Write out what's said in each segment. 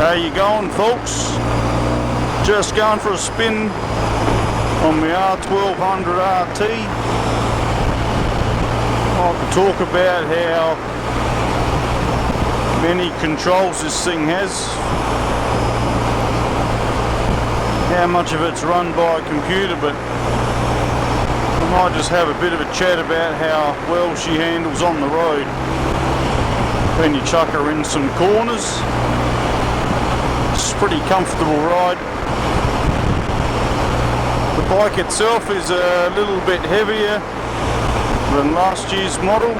How you going, folks? Just going for a spin on the R1200 RT. I could talk about how many controls this thing has, how much of it's run by a computer, but I might just have a bit of a chat about how well she handles on the road when you chuck her in some corners. It's a pretty comfortable ride. The bike itself is a little bit heavier than last year's model.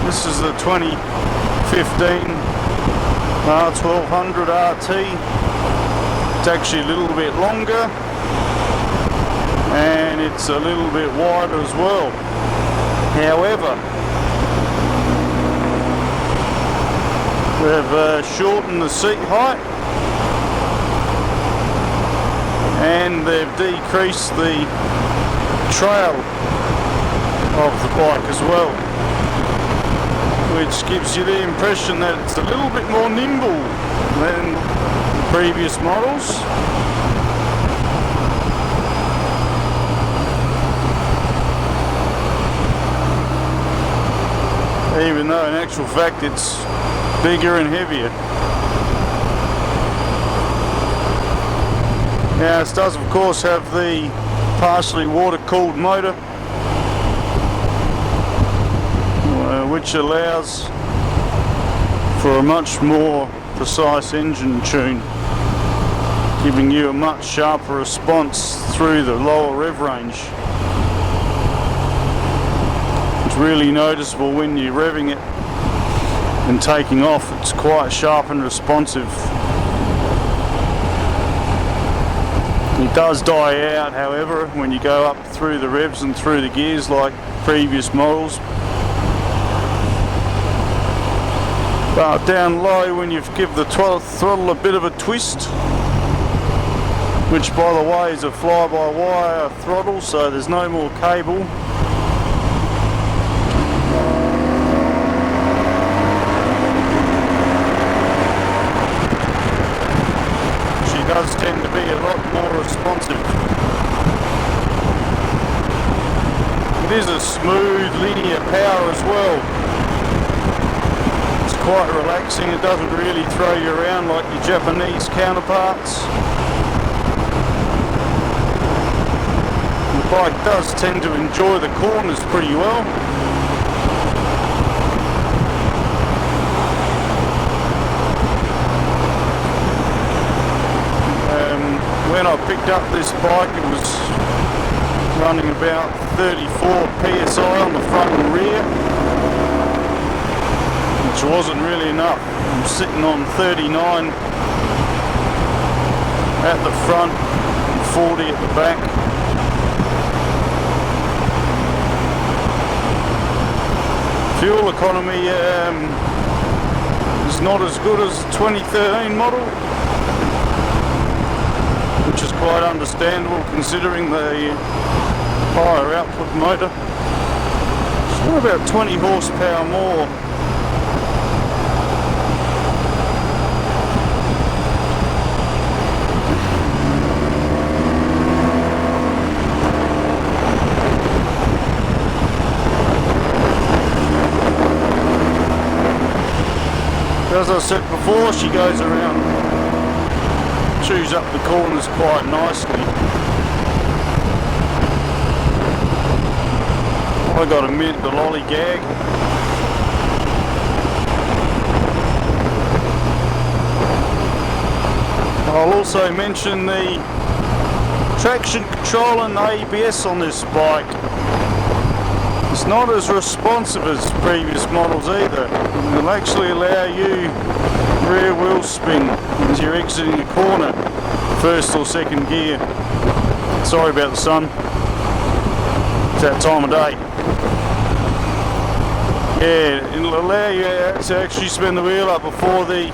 This is the 2015 R1200 RT. It's actually a little bit longer and it's a little bit wider as well. However, they've shortened the seat height and they've decreased the trail of the bike as well, which gives you the impression that it's a little bit more nimble than previous models. Even though in actual fact it's bigger and heavier. Now this does of course have the partially water-cooled motor, which allows for a much more precise engine tune, giving you a much sharper response through the lower rev range. It's really noticeable when you're revving it and taking off. It's quite sharp and responsive. It does die out, however, when you go up through the revs and through the gears like previous models. But down low, when you give the throttle a bit of a twist, which by the way is a fly-by-wire throttle, so there's no more cable. She does tend to be a lot more responsive. It is a smooth linear power as well. Quite relaxing. It doesn't really throw you around like your Japanese counterparts. The bike does tend to enjoy the corners pretty well. When I picked up this bike it was running about 34 psi on the front and rear, which wasn't really enough. I'm sitting on 39 at the front and 40 at the back. Fuel economy is not as good as the 2013 model, which is quite understandable considering the higher output motor. It's got about 20 horsepower more. As I said before, she goes around, chews up the corners quite nicely. I got to admit, the lollygag. I'll also mention the traction control and the ABS on this bike. It's not as responsive as previous models either. It'll actually allow you rear wheel spin as you're exiting a corner, first or second gear. Sorry about the sun, it's that time of day. Yeah, it'll allow you to actually spin the wheel up before the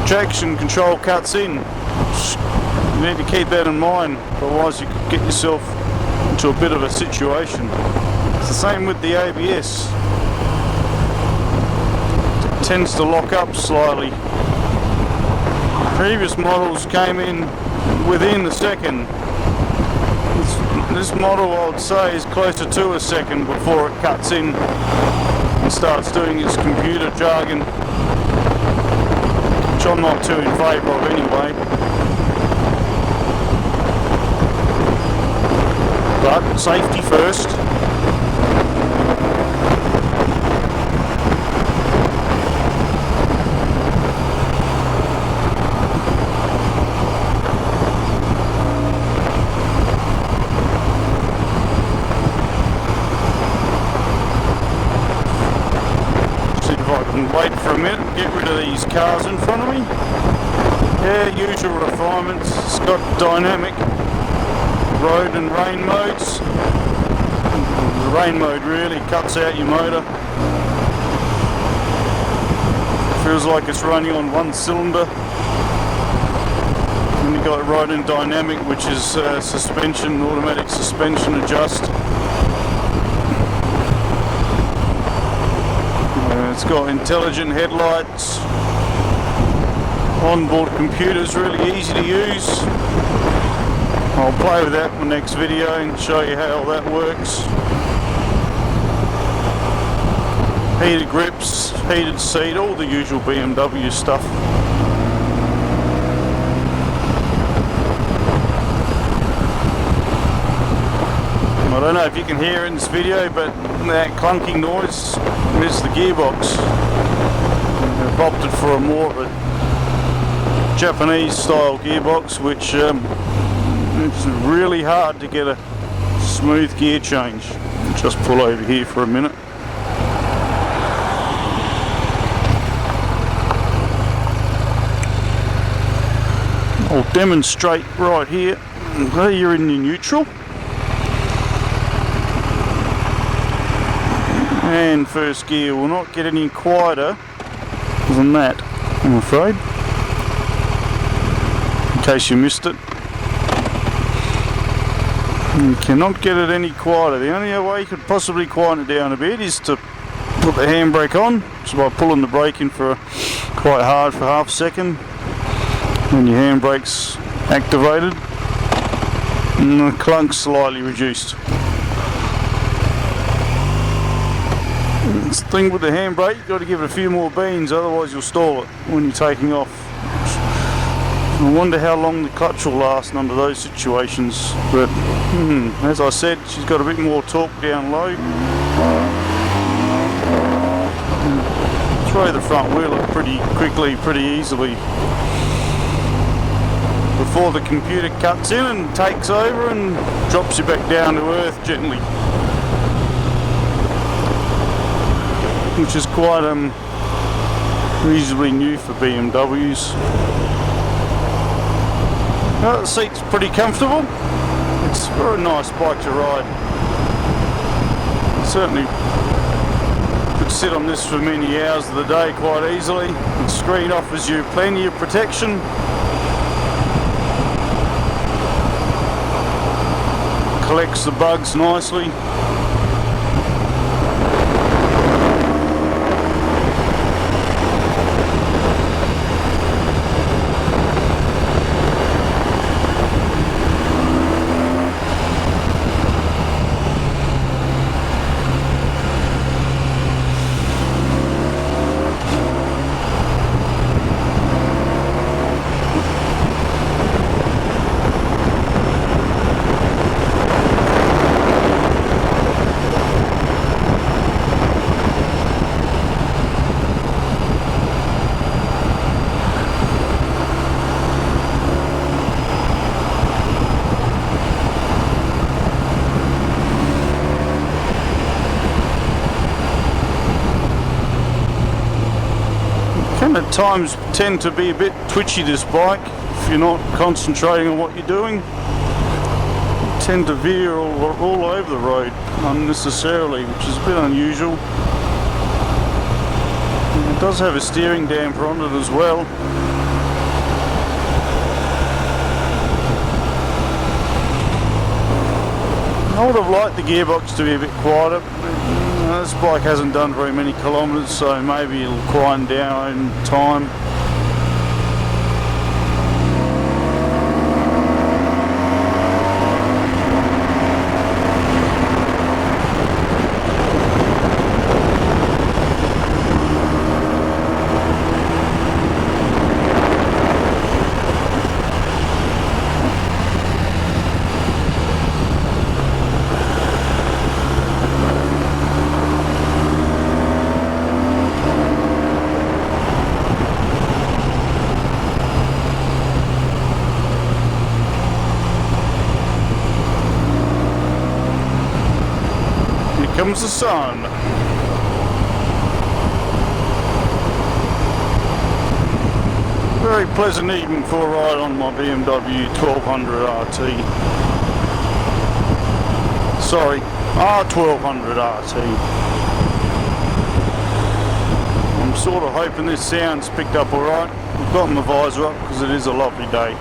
traction control cuts in. You need to keep that in mind, otherwise you could get yourself into a bit of a situation. It's the same with the ABS. It tends to lock up slightly Previous models came in within a second. This model, I would say, is closer to a second before it cuts in and starts doing its computer jargon, which I'm not too in favour of anyway. But safety first. Wait for a minute and get rid of these cars in front of me. Yeah, usual refinements. It's got dynamic road and rain modes. The rain mode really cuts out your motor. Feels like it's running on one cylinder. Then you got road and dynamic, which is suspension, automatic suspension adjust. It's got intelligent headlights, onboard computer's really easy to use. I'll play with that in the next video and show you how that works. Heated grips, heated seat, all the usual BMW stuff. I don't know if you can hear in this video, but that clunking noise is the gearbox. I've opted for a more of a Japanese style gearbox, which it's really hard to get a smooth gear change. Just pull over here for a minute. I'll demonstrate right here. There you're in your neutral. And first gear will not get any quieter than that, I'm afraid, in case you missed it. You cannot get it any quieter. The only way you could possibly quieten it down a bit is to put the handbrake on, so by pulling the brake in for quite hard for half a second, then your handbrake's activated and the clunk's slightly reduced. This thing with the handbrake, you've got to give it a few more beans, otherwise you'll stall it when you're taking off. I wonder how long the clutch will last under those situations, but as I said, she's got a bit more torque down low. Throw the front wheel up pretty quickly, pretty easily, before the computer cuts in and takes over and drops you back down to earth gently. Which is quite reasonably new for BMWs. The seat's pretty comfortable. It's a very nice bike to ride. Certainly could sit on this for many hours of the day quite easily. The screen offers you plenty of protection. Collects the bugs nicely. At times tend to be a bit twitchy, this bike, if you're not concentrating on what you're doing. You tend to veer all over the road unnecessarily, which is a bit unusual. And it does have a steering damper on it as well. I would have liked the gearbox to be a bit quieter. This bike hasn't done very many kilometres, so maybe it'll quieten down in time. towards the sun. Very pleasant evening for a ride on my BMW 1200 RT. Sorry, R1200 RT. I'm sort of hoping this sound's picked up alright. I've got my visor up because it is a lovely day.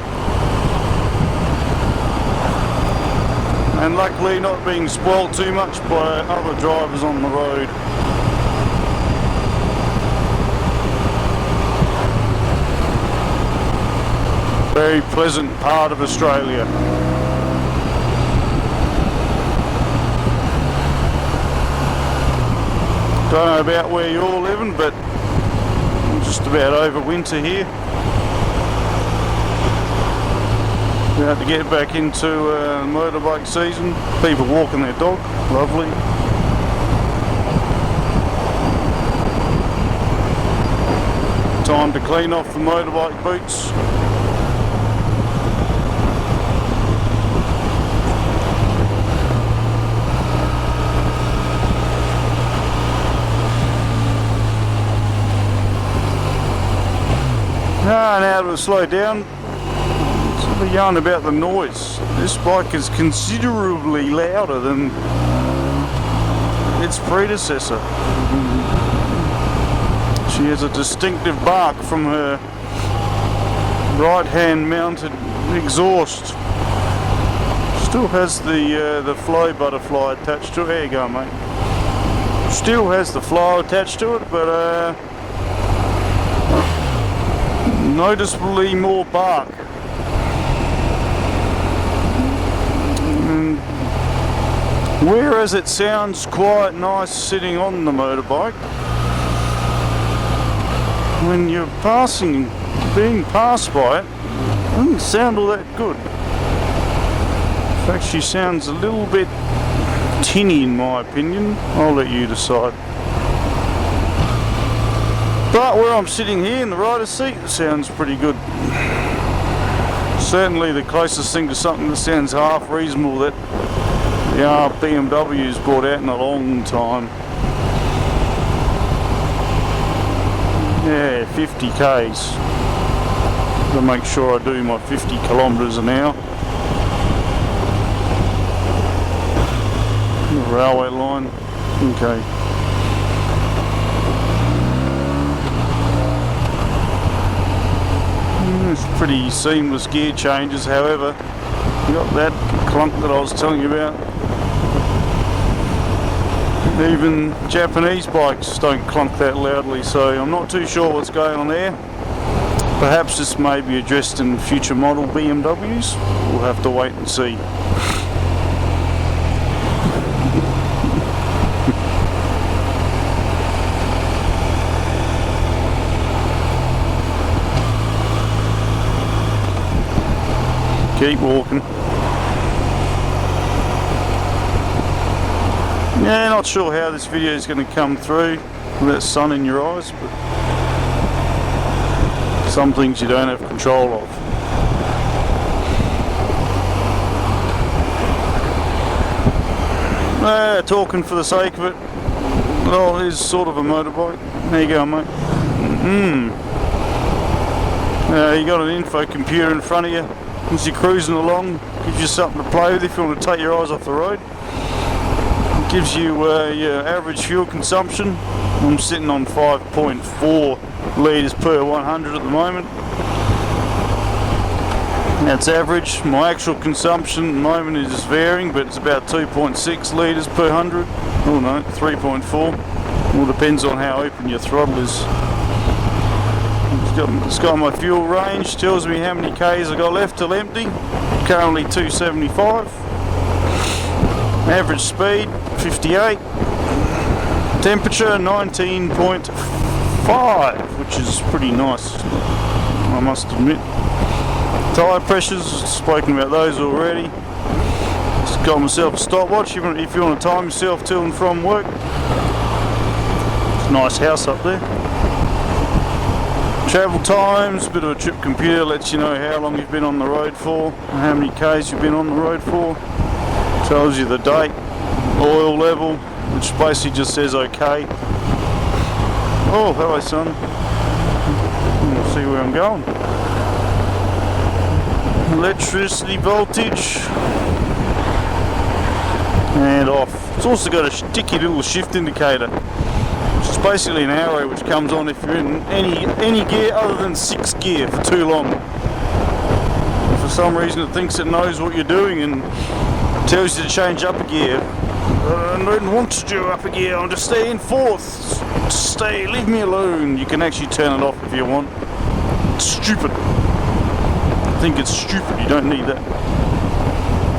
And luckily not being spoiled too much by other drivers on the road. Very pleasant part of Australia. Don't know about where you're living, but I'm just about over winter here. About to get back into motorbike season. People walking their dog, lovely. Time to clean off the motorbike boots. Now to slow down. Sort of yarn about the noise. This bike is considerably louder than its predecessor. She has a distinctive bark from her right hand mounted exhaust. Still has the flow butterfly attached to it. There you go, mate. Still has the flow attached to it, but noticeably more bark. And whereas it sounds quite nice sitting on the motorbike, when you're being passed by it, it doesn't sound all that good. In fact, she sounds a little bit tinny in my opinion. I'll let you decide. But where I'm sitting here in the rider's seat, it sounds pretty good. Certainly the closest thing to something that sounds half reasonable that the BMW's brought out in a long time. Yeah, 50 Ks. To make sure I do my 50 kilometres an hour. The railway line. Okay. It's pretty seamless gear changes, however, you got that clunk that I was telling you about. Even Japanese bikes don't clunk that loudly, so I'm not too sure what's going on there. Perhaps this may be addressed in future model BMWs. We'll have to wait and see. Keep walking. Yeah, not sure how this video is going to come through with that sun in your eyes, but some things you don't have control of. Talking for the sake of it. Well, it is sort of a motorbike. There you go, mate. You got an info computer in front of you. As you're cruising along, gives you something to play with if you want to take your eyes off the road. It gives you your average fuel consumption. I'm sitting on 5.4 litres per 100 at the moment. That's average. My actual consumption at the moment is varying, but it's about 2.6 litres per 100. Oh no, 3.4. All depends on how open your throttle is. It's got my fuel range, tells me how many Ks I got left till empty. Currently 275. Average speed 58. Temperature 19.5, which is pretty nice, I must admit. Tyre pressures, spoken about those already. Just got myself a stopwatch if you want to time yourself to and from work. It's a nice house up there. Travel times, a bit of a trip computer, lets you know how long you've been on the road for, and how many Ks you've been on the road for. Tells you the date, oil level, which basically just says OK. Oh, hello son. We'll see where I'm going. Electricity voltage. And off. It's also got a sticky little shift indicator, which is basically an arrow which comes on if you're in any gear other than 6th gear for too long. For some reason it thinks it knows what you're doing and tells you to change up a gear. I don't want to do up a gear, I want to stay in 4th. Stay, leave me alone. You can actually turn it off if you want. It's stupid. I think it's stupid, you don't need that.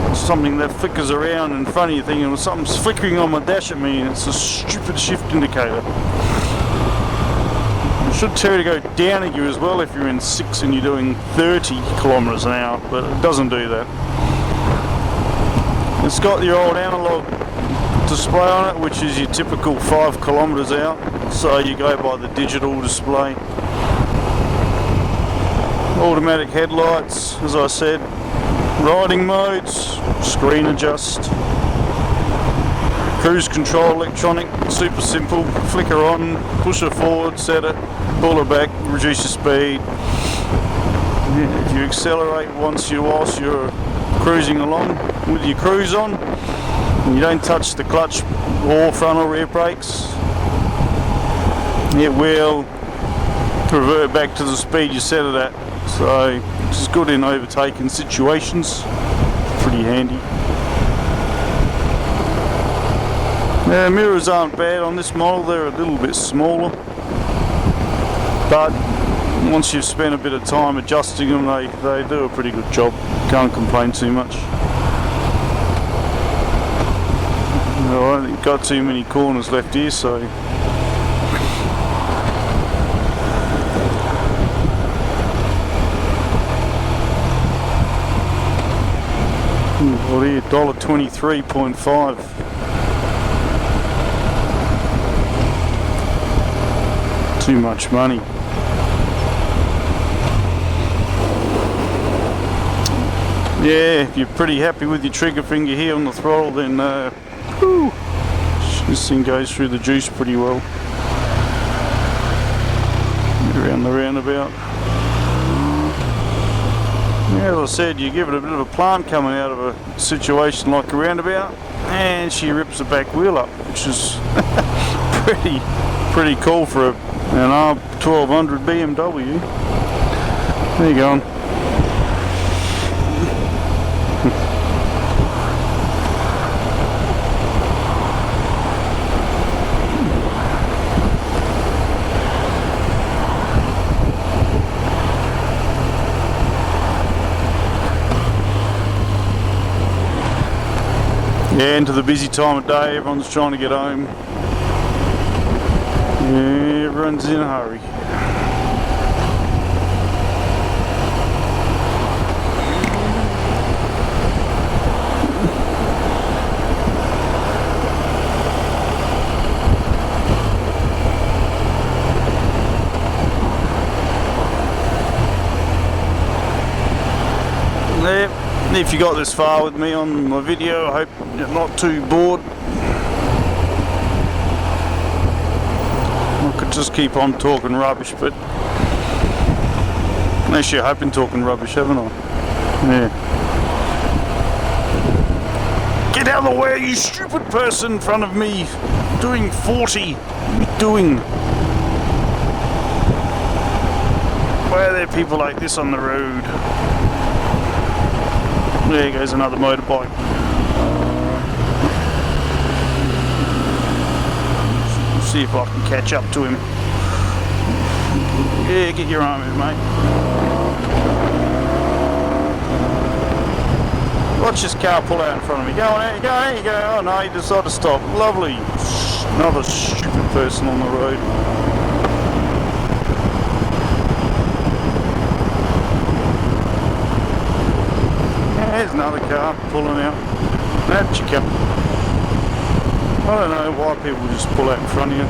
It's something that flickers around in front of you thinking, well, something's flickering on my dash at me, and it's a stupid shift indicator. It should tell you to go down a gear as well if you're in 6 and you're doing 30 kilometers an hour, but it doesn't do that. It's got your old analog display on it, which is your typical 5 kilometers out, so you go by the digital display. Automatic headlights, as I said. Riding modes, screen adjust. Cruise control electronic, super simple. Flicker on, push it forward, set it, pull it back, reduce your speed. If you accelerate whilst you're cruising along with your cruise on, and you don't touch the clutch or front or rear brakes, it will revert back to the speed you set it at. So it's good in overtaking situations. Pretty handy. The mirrors aren't bad on this model, they're a little bit smaller, but once you've spent a bit of time adjusting them, they do a pretty good job. Can't complain too much. I don't think got too many corners left here, so what are you, $1.23.5. Too much money. Yeah, if you're pretty happy with your trigger finger here on the throttle, then whew, this thing goes through the juice pretty well. Around the roundabout. Yeah, as I said, you give it a bit of a plant coming out of a situation like a roundabout, and she rips the back wheel up, which is pretty cool for an R1200 BMW. There you go. Yeah, into the busy time of day, everyone's trying to get home. Yeah, everyone's in a hurry. If you got this far with me on my video, I hope you're not too bored. I could just keep on talking rubbish, but actually I have been talking rubbish, haven't I? Yeah. Get out of the way, you stupid person in front of me! Doing 40! What are you doing? Why are there people like this on the road? There goes another motorbike. See if I can catch up to him. Yeah, get your arm in, mate. Watch this car pull out in front of me. Go on, there you go, there you go. Oh no, he decided to stop. Lovely. Another stupid person on the road. There's another car pulling out. That you can. I don't know why people just pull out in front of you.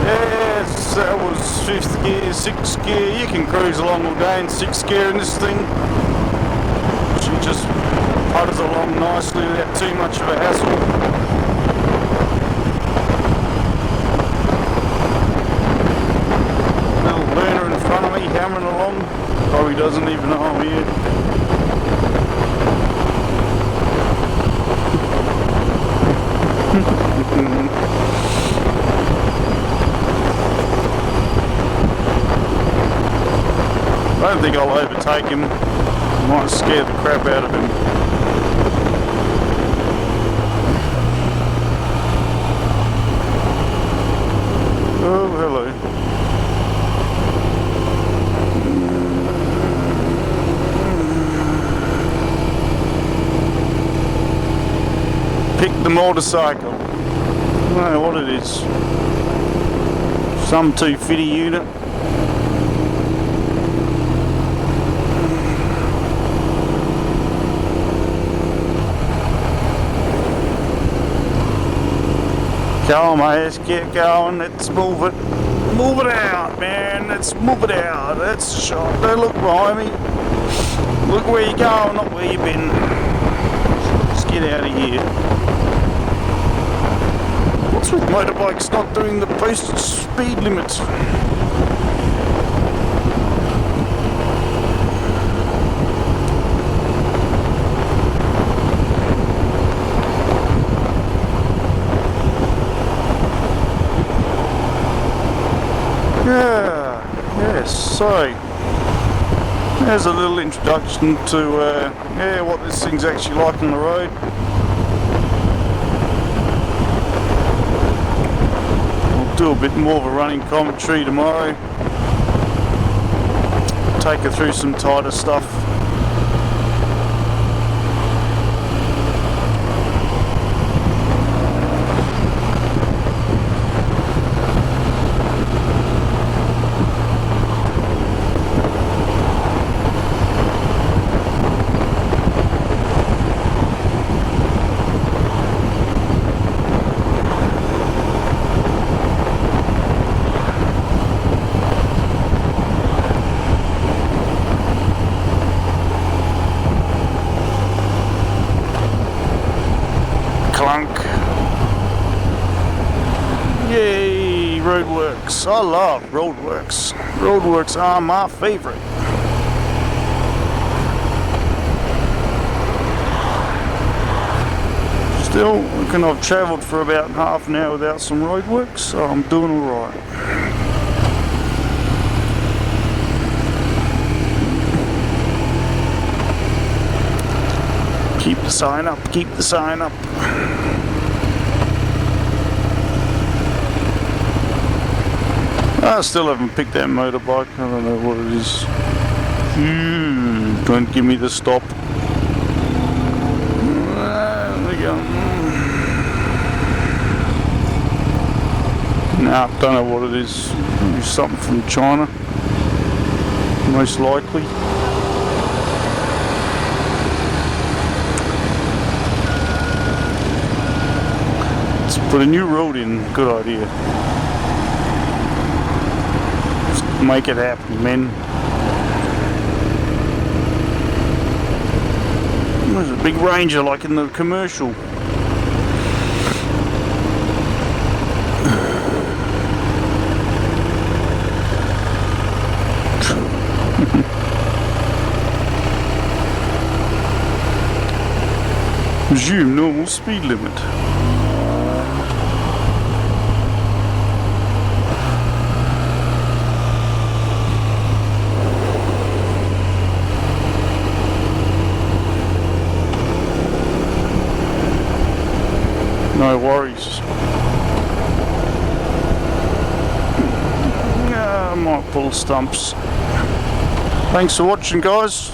Yes, that was 5th gear, 6th gear. You can cruise along all day in 6th gear in this thing. just putters along nicely without too much of a hassle. Little learner in front of me hammering along. Probably doesn't even know I'm here. I don't think I'll overtake him. Might scare the crap out of him. Oh, hello. Pick the motorcycle. I don't know what it is. Some 250 unit. Come on, mate, let's get going, let's move it. Move it out, man, let's move it out. That's the shot. Don't look behind me. Look where you're going, not where you've been. Let's get out of here. What's with motorbikes not doing the posted speed limit? So, there's a little introduction to what this thing's actually like on the road. We'll do a bit more of a running commentary tomorrow. Take her through some tighter stuff. Yay, roadworks. I love roadworks. Roadworks are my favorite. Still, I reckon I've travelled for about half an hour without some roadworks, so I'm doing alright. Keep the sign up, keep the sign up. I still haven't picked that motorbike. I don't know what it is. Don't give me the stop. There we go. Nah, don't know what it is. Maybe something from China. Most likely. Let's put a new road in. Good idea. Make it happen, man. There's a big Ranger like in the commercial. Resume normal speed limit. No worries. I might pull stumps. Thanks for watching, guys.